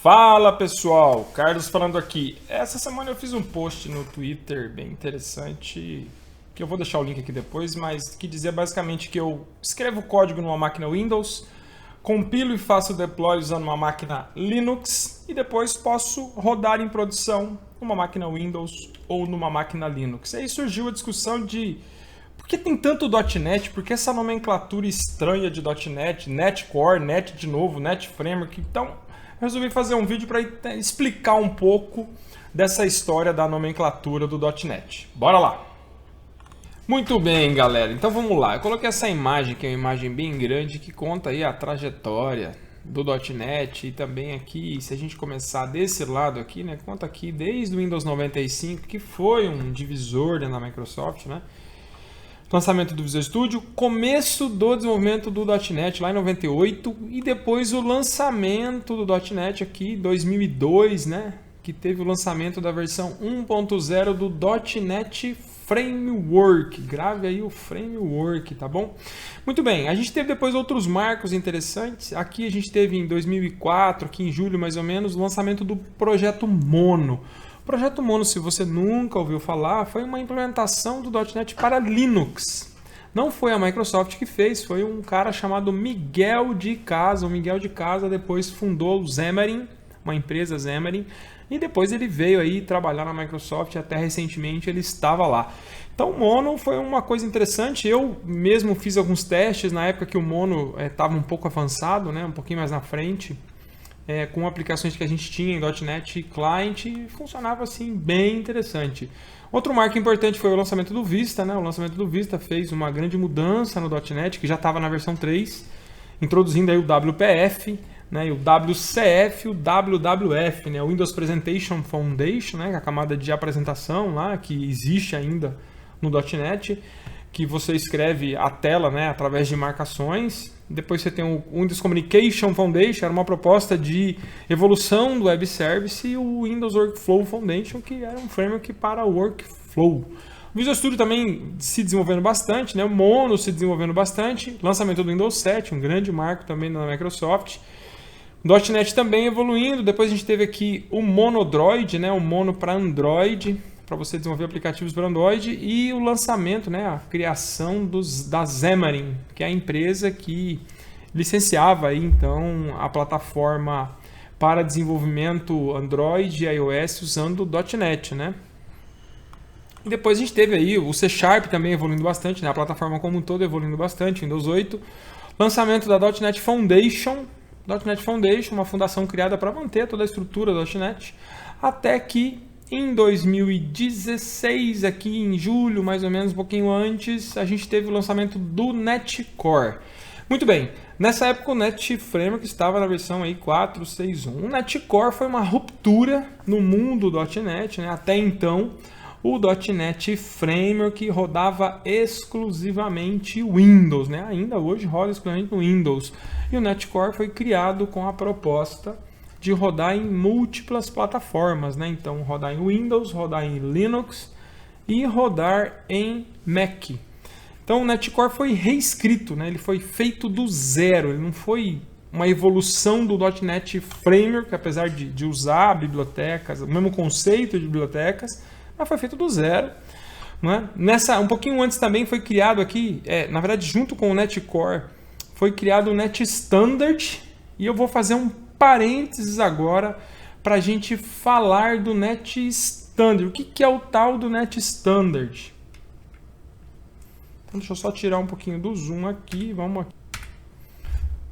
Fala pessoal, Carlos falando aqui. Essa semana eu fiz um post no Twitter bem interessante, que eu vou deixar o link aqui depois, mas que dizia basicamente que eu escrevo código numa máquina Windows, compilo e faço deploy usando uma máquina Linux e depois posso rodar em produção numa máquina Windows ou numa máquina Linux. Aí surgiu a discussão de por que tem tanto .NET, por que essa nomenclatura estranha de .NET, .NET Core, .NET de novo, .NET Framework. Então resolvi fazer um vídeo para explicar um pouco dessa história da nomenclatura do .NET. Bora lá! Muito bem, galera. Então vamos lá. Eu coloquei essa imagem, que é uma imagem bem grande, que conta aí a trajetória do .NET. E também aqui, se a gente começar desse lado aqui, né, conta aqui desde o Windows 95, que foi um divisor da Microsoft, né? Lançamento do Visual Studio, começo do desenvolvimento do .NET lá em 98 e depois o lançamento do .NET aqui em 2002, né? Que teve o lançamento da versão 1.0 do .NET Framework. Grave aí o Framework, tá bom? Muito bem, a gente teve depois outros marcos interessantes. Aqui a gente teve em 2004, aqui em julho mais ou menos, o lançamento do Projeto Mono. O Projeto Mono, se você nunca ouviu falar, foi uma implementação do .NET para Linux. Não foi a Microsoft que fez, foi um cara chamado Miguel de Casa. O Miguel de Casa depois fundou o Xamarin, uma empresa Xamarin, e depois ele veio aí trabalhar na Microsoft, até recentemente ele estava lá. Então o Mono foi uma coisa interessante, eu mesmo fiz alguns testes na época que o Mono estava um pouco avançado, né, um pouquinho mais na frente, com aplicações que a gente tinha em .NET Client, e funcionava assim bem interessante. Outro marco importante foi o lançamento do Vista, né? O lançamento do Vista fez uma grande mudança no .NET, que já estava na versão 3, introduzindo aí o WPF, né? E o WCF e o WWF, né? O Windows Presentation Foundation, né? A camada de apresentação lá, que existe ainda no .NET, que você escreve a tela, né, através de marcações. Depois você tem o Windows Communication Foundation, era uma proposta de evolução do Web Service, e o Windows Workflow Foundation, que era um framework para workflow. O Visual Studio também se desenvolvendo bastante, né, o Mono se desenvolvendo bastante, lançamento do Windows 7, um grande marco também na Microsoft. O .NET também evoluindo, depois a gente teve aqui o Monodroid, né, o Mono para Android, para você desenvolver aplicativos para Android, e o lançamento, né, a criação da Xamarin, que é a empresa que licenciava aí, então, a plataforma para desenvolvimento Android e iOS usando o .NET, né? E depois a gente teve aí o C# também evoluindo bastante, né, a plataforma como um todo evoluindo bastante, Windows 8, lançamento da .NET Foundation, uma fundação criada para manter toda a estrutura do .NET, até que em 2016, aqui em julho, mais ou menos, um pouquinho antes, a gente teve o lançamento do .NET Core. Muito bem, nessa época o .NET Framework estava na versão aí 4.6.1. O .NET Core foi uma ruptura no mundo do .NET, né? Até então, o .NET Framework rodava exclusivamente Windows, né? Ainda hoje roda exclusivamente no Windows. E o .NET Core foi criado com a proposta de rodar em múltiplas plataformas, né? Então, rodar em Windows, rodar em Linux e rodar em Mac. Então, o .NET Core foi reescrito, né? Ele foi feito do zero, ele não foi uma evolução do .NET Framework, apesar de usar bibliotecas, o mesmo conceito de bibliotecas, mas foi feito do zero, né? Um pouquinho antes também foi criado aqui, na verdade, junto com o .NET Core, foi criado o .NET Standard, e eu vou fazer um parênteses agora para a gente falar do .NET Standard. O que é o tal do NET Standard? Então, deixa eu só tirar um pouquinho do zoom aqui. Vamos aqui.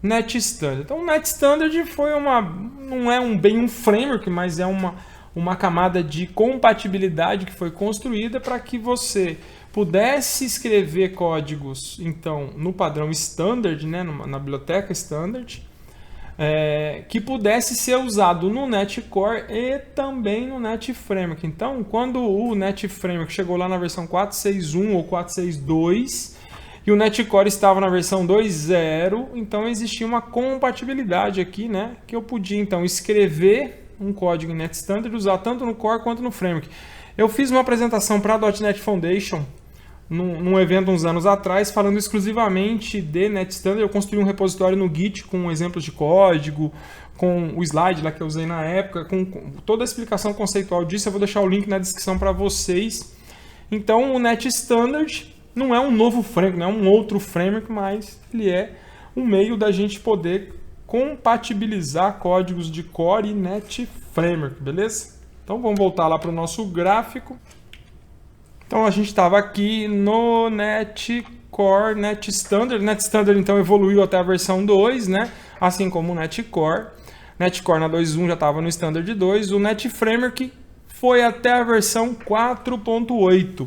NET Standard. Então, o NET Standard foi não é bem um framework, mas é uma camada de compatibilidade que foi construída para que você pudesse escrever códigos, então, no padrão Standard, né, na biblioteca Standard, que pudesse ser usado no .NET Core e também no .NET Framework. Então, quando o .NET Framework chegou lá na versão 4.6.1 ou 4.6.2 e o .NET Core estava na versão 2.0, então existia uma compatibilidade aqui, né, que eu podia então escrever um código em .NET Standard e usar tanto no Core quanto no Framework. Eu fiz uma apresentação para a .NET Foundation num evento uns anos atrás, falando exclusivamente de NetStandard. Eu construí um repositório no Git com exemplos de código, com o slide lá que eu usei na época, com toda a explicação conceitual disso. Eu vou deixar o link na descrição para vocês. Então, o NetStandard não é um novo framework, não é um outro framework, mas ele é um meio da gente poder compatibilizar códigos de Core e Net Framework, beleza? Então, vamos voltar lá para o nosso gráfico. Então a gente estava aqui no NetCore, NetStandard. NetStandard então evoluiu até a versão 2, né? Assim como o NetCore. NetCore na 2.1 já estava no Standard 2. O NetFramework foi até a versão 4.8.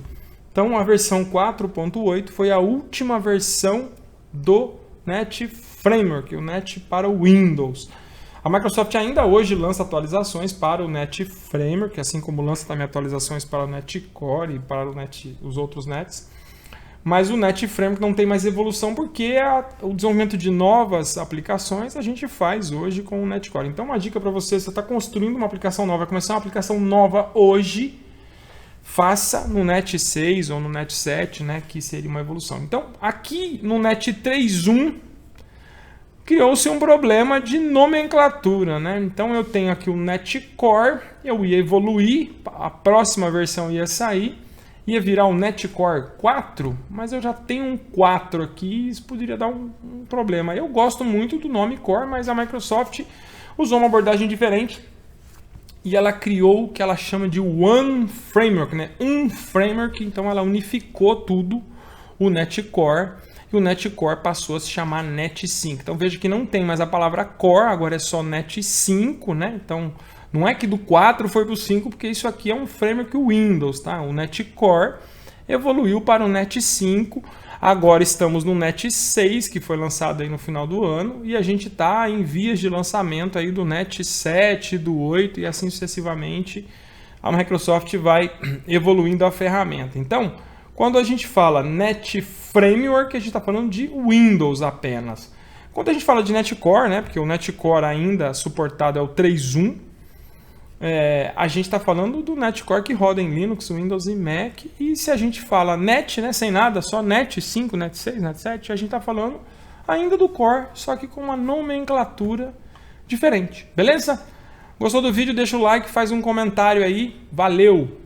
Então a versão 4.8 foi a última versão do NetFramework, o Net para o Windows. A Microsoft ainda hoje lança atualizações para o NetFramework, assim como lança também atualizações para o NetCore e para os outros Nets. Mas o NetFramework não tem mais evolução porque o desenvolvimento de novas aplicações a gente faz hoje com o NetCore. Então uma dica para você está construindo uma aplicação nova, vai começar uma aplicação nova hoje, faça no Net 6 ou no Net 7, né, que seria uma evolução. Então aqui no Net 3.1, criou-se um problema de nomenclatura, né? Então eu tenho aqui o NetCore, eu ia evoluir, a próxima versão ia sair, ia virar o NetCore 4, mas eu já tenho um 4 aqui, isso poderia dar um problema. Eu gosto muito do nome Core, mas a Microsoft usou uma abordagem diferente e ela criou o que ela chama de One Framework, né? Um framework, então ela unificou tudo, o NetCore, e o NetCore passou a se chamar Net 5. Então veja que não tem mais a palavra Core, agora é só Net 5, né? Então não é que do 4 foi para o 5, porque isso aqui é um framework Windows, tá? O NetCore evoluiu para o Net 5, agora estamos no Net 6, que foi lançado aí no final do ano, e a gente está em vias de lançamento aí do Net 7, do 8 e assim sucessivamente. A Microsoft vai evoluindo a ferramenta. Então, quando a gente fala NetFramework, a gente está falando de Windows apenas. Quando a gente fala de NetCore, né, porque o NetCore ainda suportado é o 3.1, a gente está falando do NetCore que roda em Linux, Windows e Mac. E se a gente fala Net, né, sem nada, só Net 5, Net 6, Net 7, a gente está falando ainda do Core, só que com uma nomenclatura diferente. Beleza? Gostou do vídeo? Deixa o like, faz um comentário aí. Valeu!